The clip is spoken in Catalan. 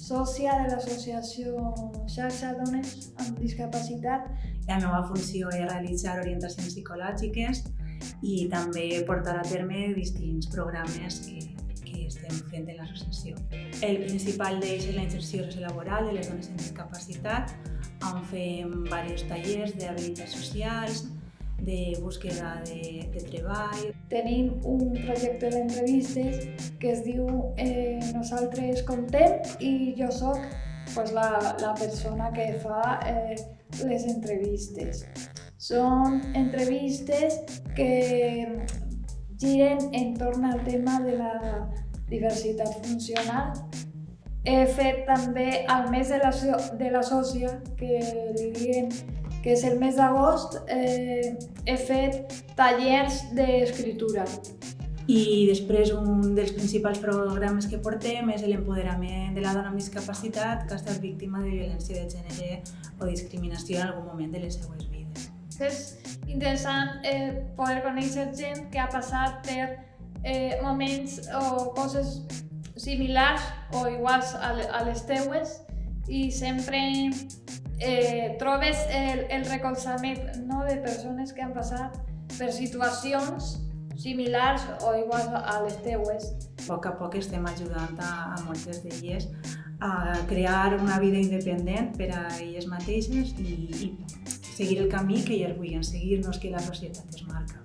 sòcia de l'associació Xarxa Dones amb Discapacitat. La meva funció és realitzar orientacions psicològiques i també portar a terme distints programes que estem fent en l'associació. El principal d'ells és la inserció sociolaboral de les dones amb discapacitat, on fem diversos tallers d'habilitats socials, de búsqueda de treball. Tenim un projecte d'entrevistes que es diu Nosaltres Contem i jo soc la persona que fa les entrevistes. Són entrevistes que giren entorn al tema de la diversitat funcional. He fet també al mes de la sòcia, que li diem que és el mes d'agost, he fet tallers d'escriptura. I després un dels principals programes que portem és l'empoderament de la dona amb discapacitat que ha estat víctima de violència de gènere o discriminació en algun moment de les seues vides. És interessant poder conèixer gent que ha passat per moments o coses similars o iguals a les teues i sempre trobes el recolzament de persones que han passat per situacions similars o iguals a les teues. A poc estem ajudant a moltes d'elles a crear una vida independent per a elles mateixes i seguir el camí que elles vulguin seguir, no és que la societat es marca.